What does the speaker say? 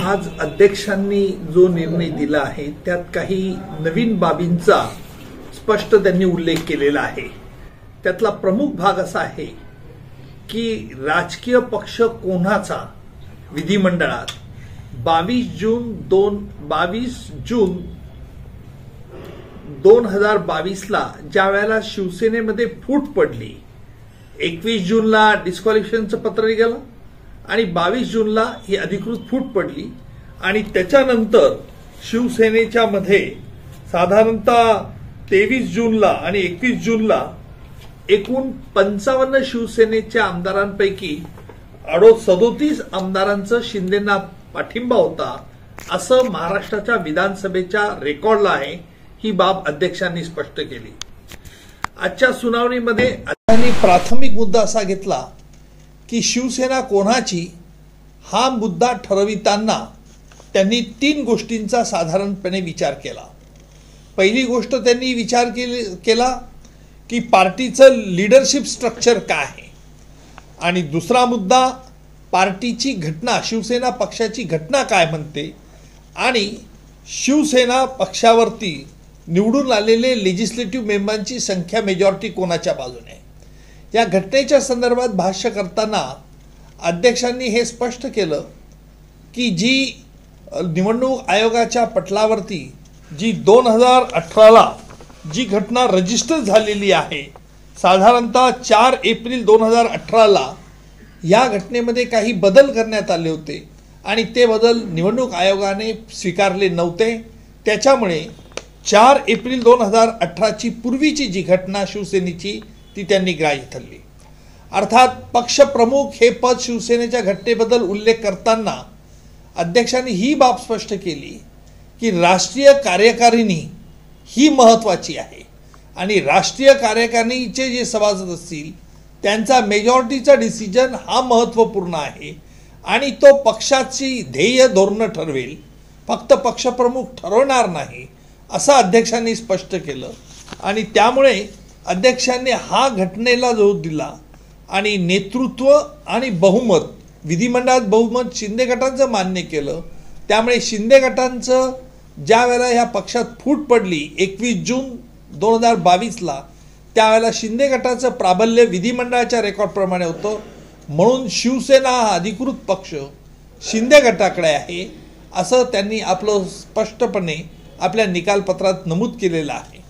आज अध्यक्षांनी जो निर्णय दिला आहे त्यात काही नवीन बाबींचा स्पष्ट त्यांनी उल्लेख केलेला आहे। त्यातला प्रमुख भाग असा आहे की राजकीय पक्ष कोणाचा विधिमंडळात 22 जून 2022 ला ज्या वेळेला शिवसेनेमध्ये फूट पडली, 21 जूनला डिस्क्वालिफिकेशनचं पत्र निघालं आणि 22 जूनला ही अधिकृत फूट पडली आणि त्याच्यानंतर शिवसेनेच्या मध्ये साधारणतः 23 जूनला आणि 21 जूनला एकूण 55 शिवसेनेच्या आमदारांपैकी 37 आमदारांचं शिंदेंना पाठिंबा होता असं महाराष्ट्राच्या विधानसभेच्या रेकॉर्डला आहे। ही बाब अध्यक्षांनी स्पष्ट केली। आजच्या सुनावणीमध्ये त्यांनी प्राथमिक मुद्दा असा घेतला की शिवसेना कोणाची हा मुद्दा ठरविताना त्यांनी 3 गोष्टींचा साधारणपणे विचार केला। पहिली गोष्ट त्यांनी विचार केला की पार्टीचं लीडरशिप स्ट्रक्चर काय आहे आणि दुसरा मुद्दा पार्टीची घटना, शिवसेना पक्षाची घटना काय म्हणते आणि शिवसेना पक्षावरती निवडून आलेले लेजिस्लेटिव्ह मेंबरांची संख्या मेजॉरिटी कोणाच्या बाजूने। या घटनेच्या संदर्भात भाष्य करताना अध्यक्षांनी हे स्पष्ट केलं की जी निवडणूक आयोगाच्या पटलावरती जी 2018 ला जी घटना रजिस्टर झालेली आहे, साधारणतः 4 एप्रिल 2018 ला या घटनेमध्ये काही बदल करण्यात आले होते आणि ते बदल निवडणूक आयोगाने स्वीकारले नव्हते। त्याच्यामुळे 4 एप्रिल 2018 ची पूर्वीची जी घटना शिवसेनेची ती त्यांनी ग्राह्य धरली। अर्थात पक्षप्रमुख हे पद शिवसेनेच्या घटनेबद्दल उल्लेख करताना अध्यक्षांनी ही बाब स्पष्ट केली की राष्ट्रीय कार्यकारिणी ही महत्त्वाची आहे आणि राष्ट्रीय कार्यकारिणीचे जे सभासद असतील त्यांचा मेजॉरिटीचा डिसिजन हा महत्त्वपूर्ण आहे आणि तो पक्षाची ध्येय धोरणं ठरवेल, फक्त पक्षप्रमुख ठरवणार नाही असं अध्यक्षांनी स्पष्ट केलं। आणि त्यामुळे अध्यक्षांनी हा घटनेला जोर दिला आणि नेतृत्व आणि बहुमत, विधिमंडळात बहुमत शिंदे गटाचं मान्य केलं। त्यामुळे शिंदे गटांचं ज्या वेळेला ह्या पक्षात फूट पडली 21 जून 2022 ला, त्यावेळेला शिंदे गटाचं प्राबल्य विधिमंडळाच्या रेकॉर्डप्रमाणे होतं, म्हणून शिवसेना हा अधिकृत पक्ष शिंदे गटाकडे आहे असं त्यांनी आपलं स्पष्टपणे आपल्या निकालपत्रात नमूद केलेलं आहे।